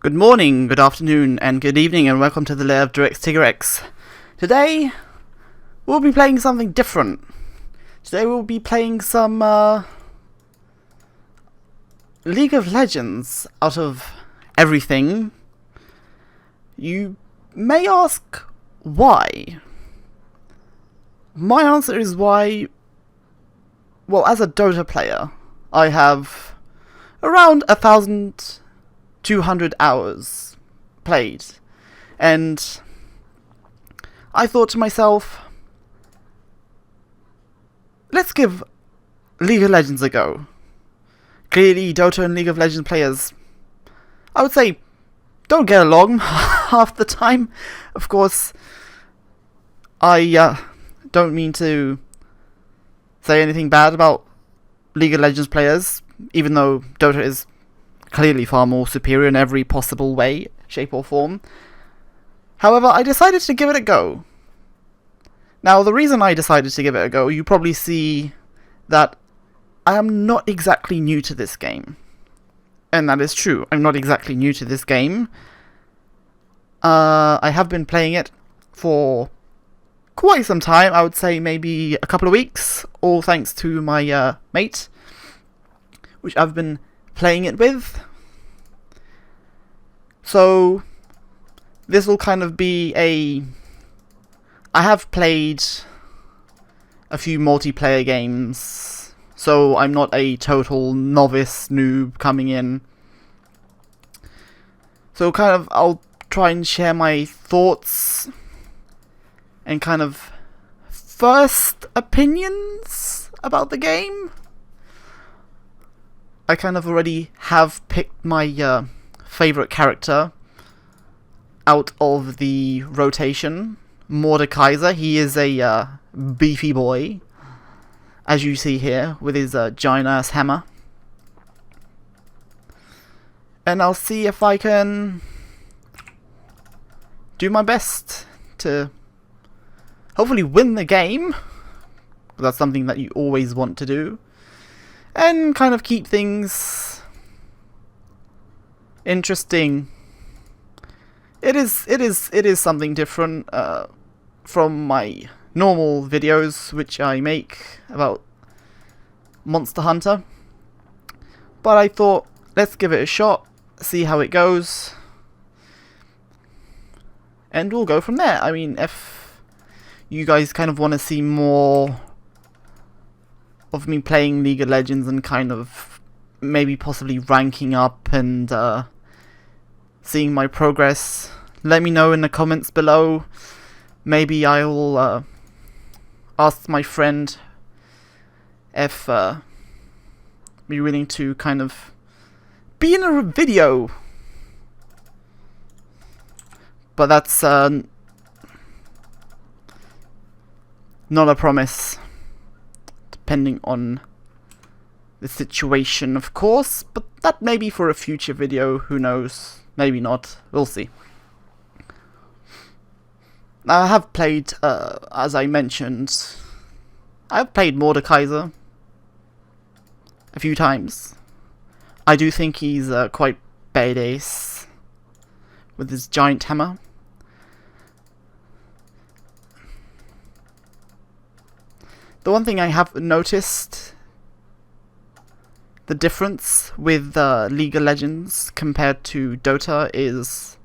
Good morning, good afternoon, and good evening, and welcome to the lair of Direct Tigrex. Today, we'll be playing something different. Today we'll be playing some League of Legends out of everything. You may ask why. My answer is why. Well, as a Dota player, I have around 1,200 hours played, and I thought to myself, let's give League of Legends a go. Clearly, Dota and League of Legends players, I would say, don't get along half the time. Of course, I don't mean to say anything bad about League of Legends players, even though Dota is clearly far more superior in every possible way, shape or form. However, I decided to give it a go. Now, the reason I decided to give it a go, you probably see that I am not exactly new to this game. And that is true, I'm not exactly new to this game. I have been playing it for quite some time, I would say maybe a couple of weeks, all thanks to my mate, which I've been playing it with. So this will kind of be I have played a few multiplayer games, so I'm not a total novice noob coming in. So kind of I'll try and share my thoughts and kind of first opinions about the game. I kind of already have picked my favourite character out of the rotation, Mordekaiser. He is a beefy boy, as you see here, with his giant ass hammer. And I'll see if I can do my best to hopefully win the game. That's something that you always want to do. And kind of keep things interesting. It is something different from my normal videos which I make about Monster Hunter. But I thought, let's give it a shot, see how it goes, and we'll go from there. I mean, if you guys kind of want to see more of me playing League of Legends and kind of maybe possibly ranking up and seeing my progress, let me know in the comments below. Maybe I will ask my friend if be willing to kind of be in a video. But that's not a promise, depending on the situation, of course, but that may be for a future video, who knows, maybe not, we'll see. I have played, as I mentioned, I've played Mordekaiser a few times. I do think he's quite badass with his giant hammer. The one thing I have noticed, the difference with League of Legends compared to Dota, is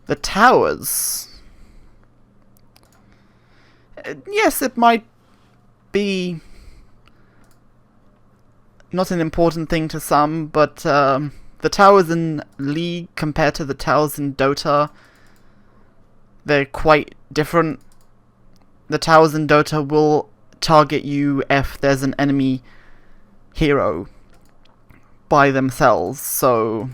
the towers. Yes, it might be not an important thing to some, but the towers in League compared to the towers in Dota, they're quite different. The towers in Dota will target you if there's an enemy hero by themselves, so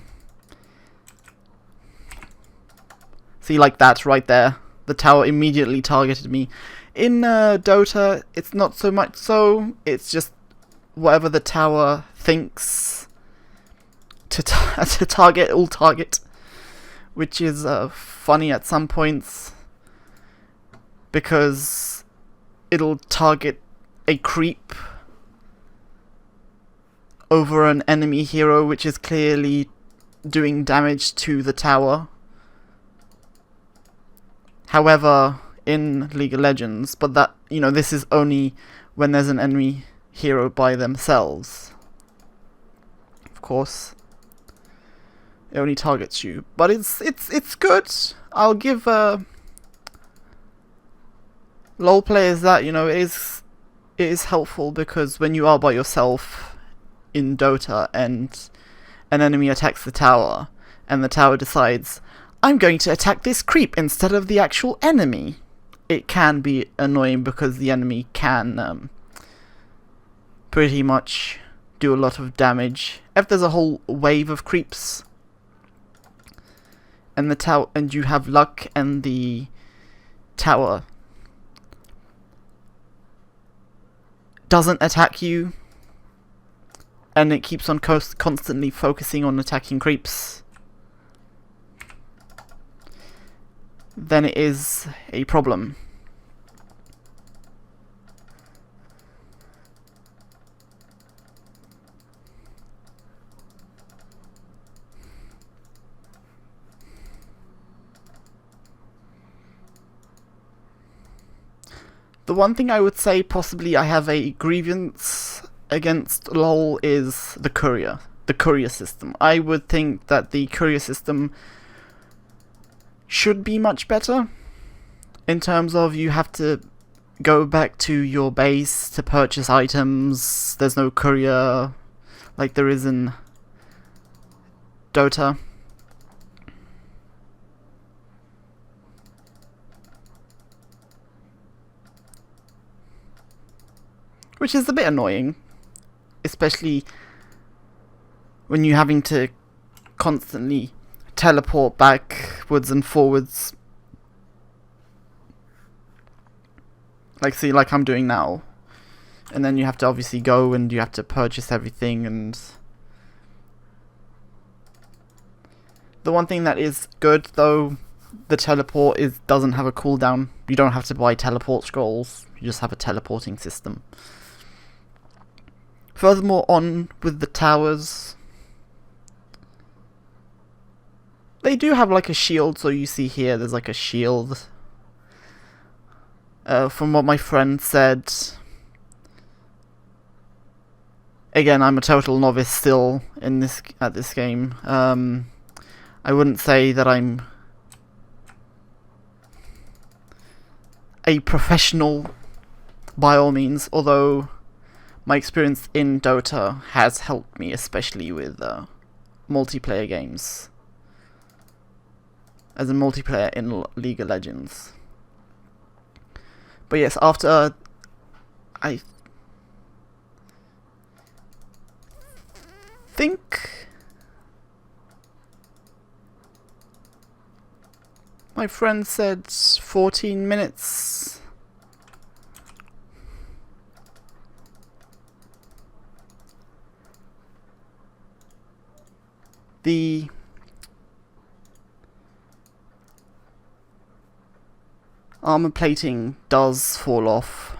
see, like that right there, the tower immediately targeted me. In Dota, it's not so much so, it's just whatever the tower thinks to target, will target, which is funny at some points, because it'll target a creep over an enemy hero which is clearly doing damage to the tower. However, in League of Legends, but that, you know, this is only when there's an enemy hero by themselves. Of course, it only targets you, but it's good. I'll give LoL players that, you know, it is helpful, because when you are by yourself in Dota and an enemy attacks the tower, and the tower decides, I'm going to attack this creep instead of the actual enemy, it can be annoying, because the enemy can pretty much do a lot of damage. If there's a whole wave of creeps and the tower, and you have luck and the tower doesn't attack you, and it keeps on constantly focusing on attacking creeps, then it is a problem. The one thing I would say possibly I have a grievance against LoL is the courier system. I would think that the courier system should be much better, in terms of you have to go back to your base to purchase items. There's no courier like there is in Dota. Which is a bit annoying, especially when you're having to constantly teleport backwards and forwards, like I'm doing now, and then you have to obviously go and you have to purchase everything. And the one thing that is good, though, the teleport doesn't have a cooldown. You don't have to buy teleport scrolls, you just have a teleporting system. Furthermore, on with the towers, they do have like a shield, so you see here there's like a shield. From what my friend said, again, I'm a total novice still at this game. I wouldn't say that I'm a professional by all means, although my experience in Dota has helped me, especially with multiplayer games, as a multiplayer in League of Legends. But yes, after I think my friend said 14 minutes. The armor plating does fall off.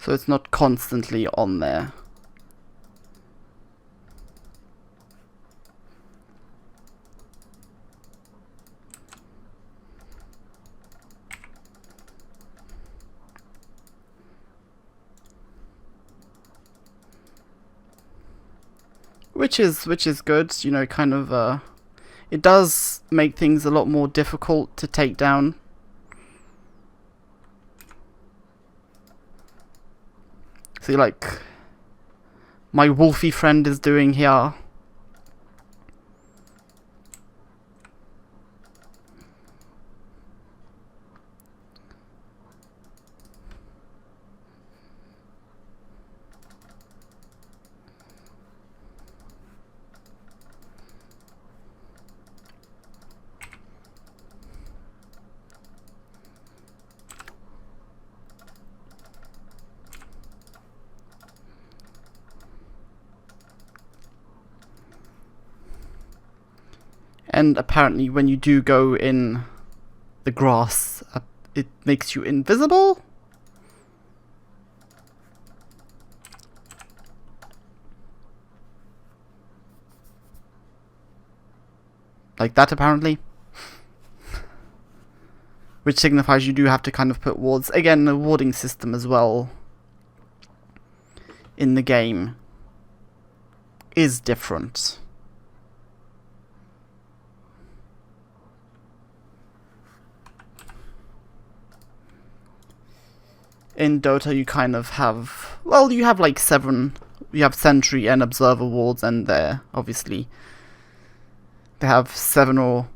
So it's not constantly on there. Which is good, you know, kind of it does make things a lot more difficult to take down. See, like my wolfy friend is doing here. And apparently when you do go in the grass, it makes you invisible. Like that, apparently. Which signifies you do have to kind of put wards. Again, the warding system as well in the game is different. In Dota, you kind of have... Well, you have like 7... You have Sentry and Observer wards, and they're obviously... They have 7 or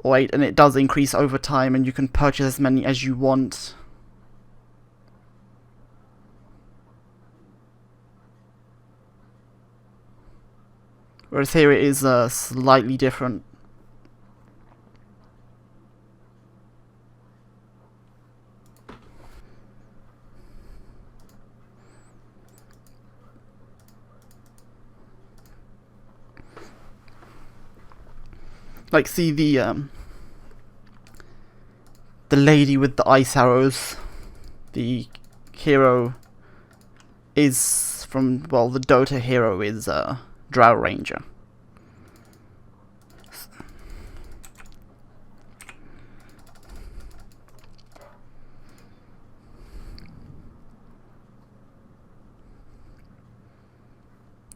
8, and it does increase over time, and you can purchase as many as you want. Whereas here it is slightly different. Like, see the lady with the ice arrows. The hero is from, well, the Dota hero is Drow Ranger.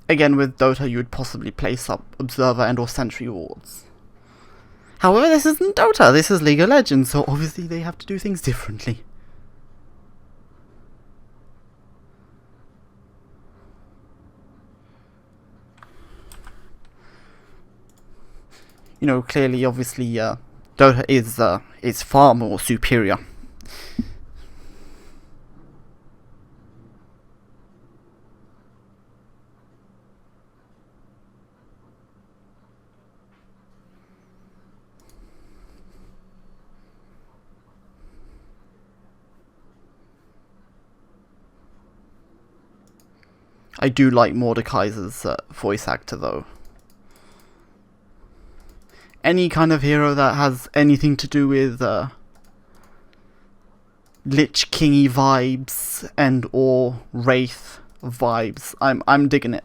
Again, with Dota, you would possibly place up Observer and or Sentry wards. However, this isn't Dota, this is League of Legends, so obviously they have to do things differently. You know, clearly, obviously, Dota is far more superior. I do like Mordekaiser's voice actor, though. Any kind of hero that has anything to do with Lich Kingy vibes and or Wraith vibes, I'm digging it.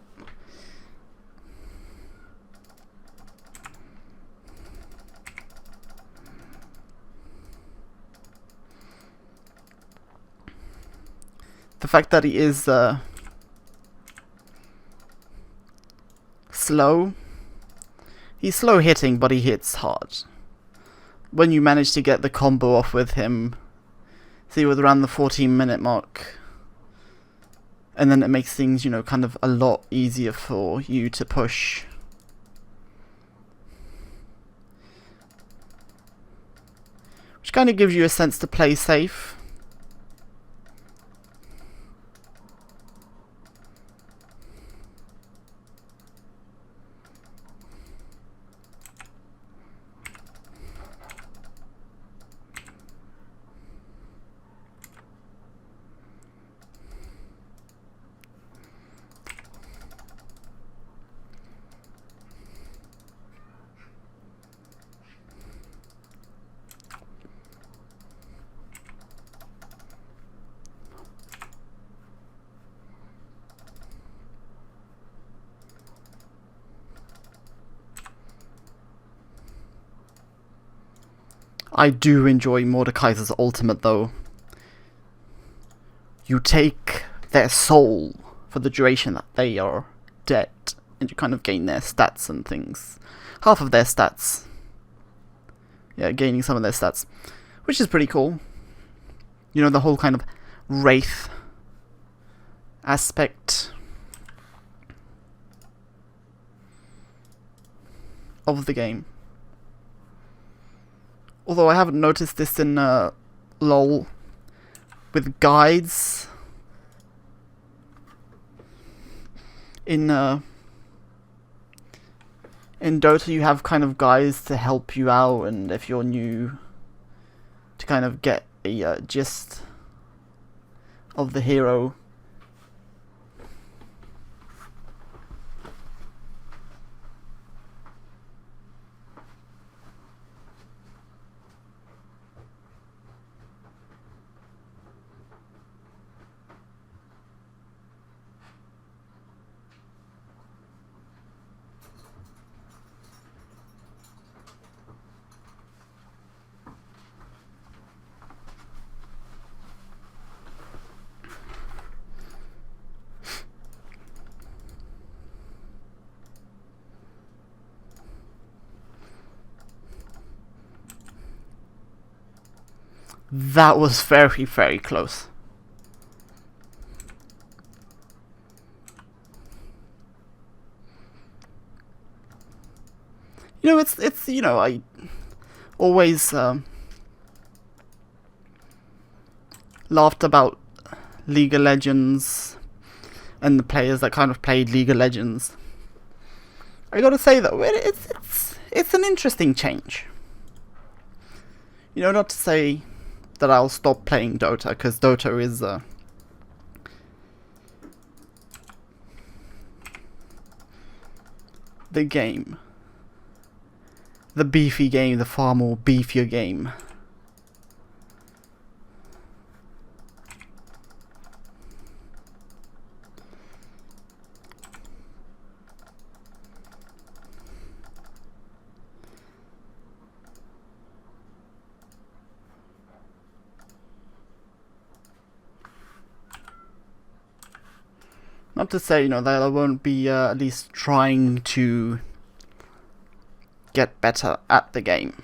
The fact that he is slow. He's slow hitting, but he hits hard. When you manage to get the combo off with him, see, with around the 14-minute mark, and then it makes things, you know, kind of a lot easier for you to push. Which kind of gives you a sense to play safe. I do enjoy Mordekaiser's ultimate, though. You take their soul for the duration that they are dead, and you kind of gain their stats and things. Half of their stats. Yeah, gaining some of their stats. Which is pretty cool. You know, the whole kind of Wraith aspect of the game. Although I haven't noticed this in LoL with guides. In Dota you have kind of guides to help you out, and if you're new, to kind of get a gist of the hero. That was very, very close. You know, it's you know, I always laughed about League of Legends and the players that kind of played League of Legends. I gotta say though, it's an interesting change. You know, not to say that I'll stop playing Dota, because Dota is the game. The beefy game, the far more beefier game. Not to say, you know, that I won't be at least trying to get better at the game.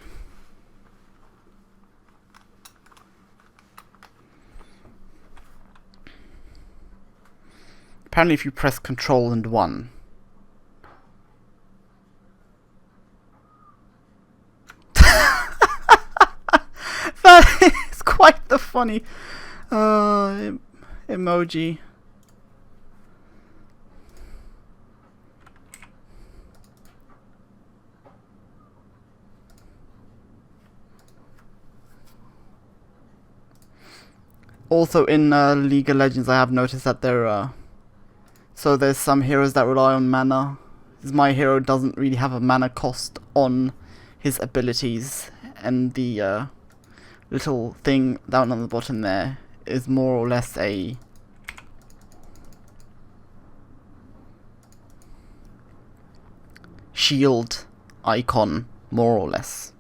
Apparently if you press Control and 1. That is quite the funny emoji. Also in League of Legends, I have noticed that so there's some heroes that rely on mana. My hero doesn't really have a mana cost on his abilities, and the little thing down on the bottom there is more or less a shield icon, more or less.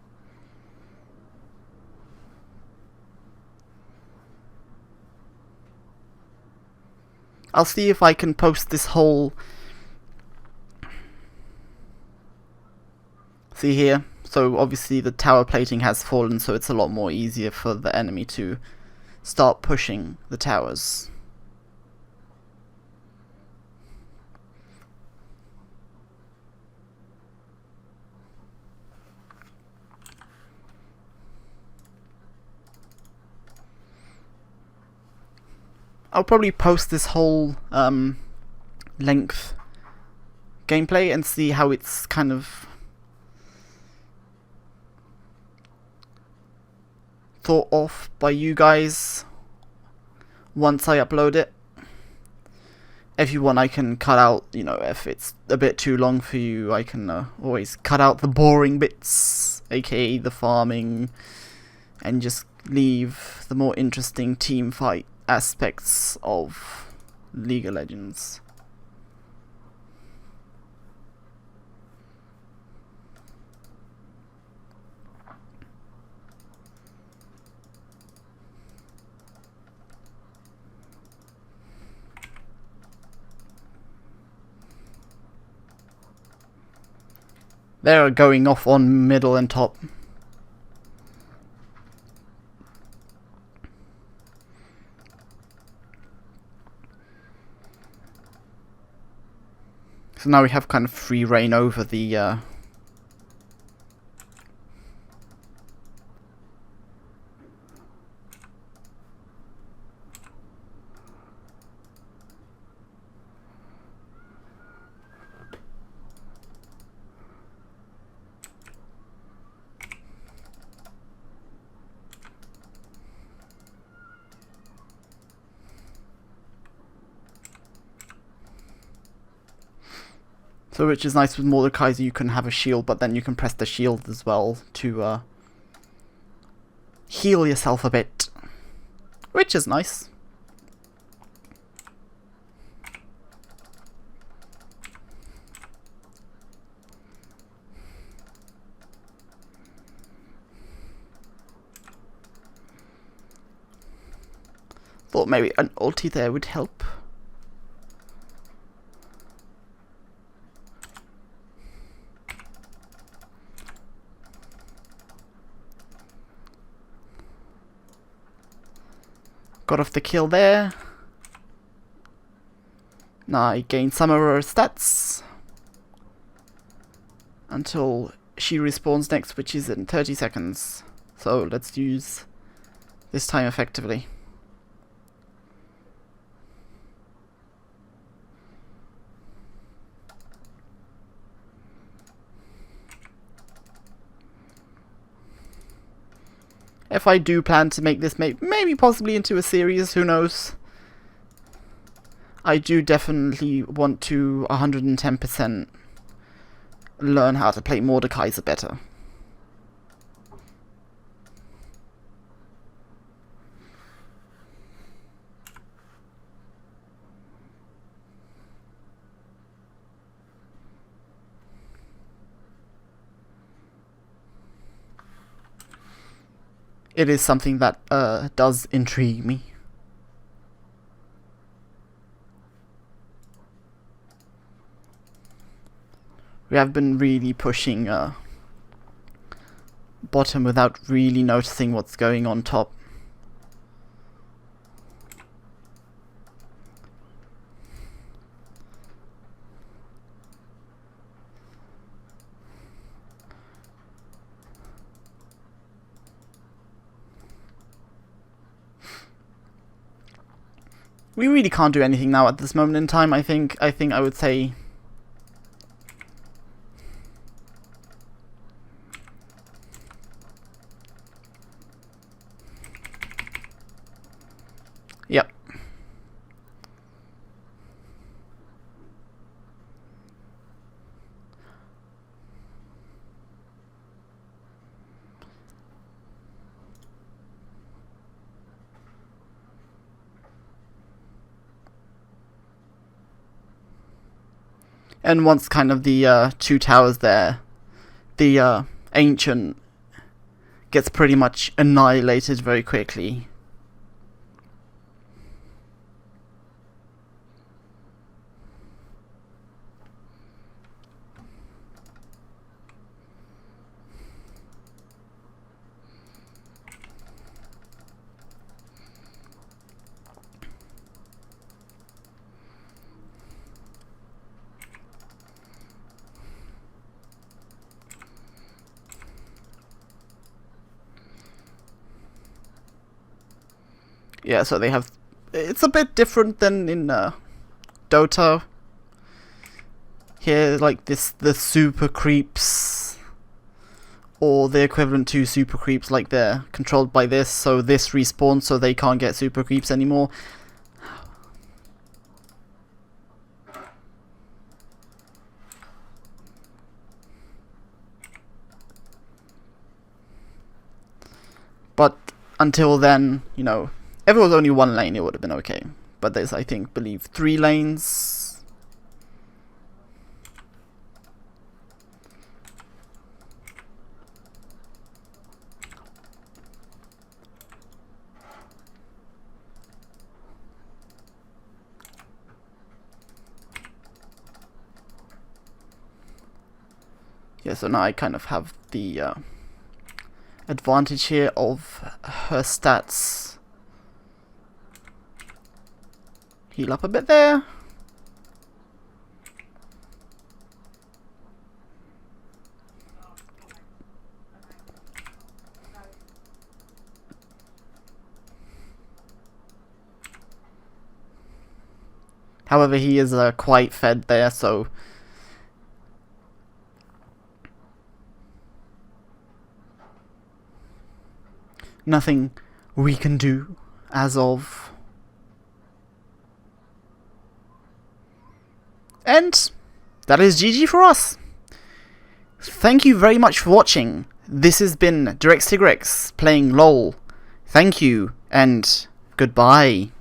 I'll see if I can post this whole... See here? So obviously the tower plating has fallen, so it's a lot more easier for the enemy to start pushing the towers. I'll probably post this whole length gameplay and see how it's kind of thought of by you guys once I upload it. If you want, I can cut out, you know, if it's a bit too long for you, I can always cut out the boring bits, aka the farming, and just leave the more interesting team fight aspects of League of Legends. They're going off on middle and top. So now we have kind of free reign over the so which is nice with Mordekaiser, you can have a shield, but then you can press the shield as well to heal yourself a bit, which is nice. Thought maybe an ulti there would help. Got off the kill there. Now I gain some of her stats until she respawns next, which is in 30 seconds. So let's use this time effectively. If I do plan to make this maybe possibly into a series, who knows? I do definitely want to 110% learn how to play Mordekaiser better. It is something that does intrigue me. We have been really pushing bottom without really noticing what's going on top. We really can't do anything now at this moment in time. I think I would say yep. And once kind of the 2 towers there, the Ancient gets pretty much annihilated very quickly. Yeah, so they have... It's a bit different than in Dota. Here, like the super creeps, or the equivalent to super creeps, like they're controlled by this, so this respawns so they can't get super creeps anymore. But until then, you know, if it was only 1 lane, it would have been okay. But there's, I believe 3 lanes. Yeah, so now I kind of have the advantage here of her stats. Heal up a bit there. However, he is quite fed there, so nothing we can do as of. And that is GG for us. Thank you very much for watching. This has been DirectStigrex playing LoL. Thank you and goodbye.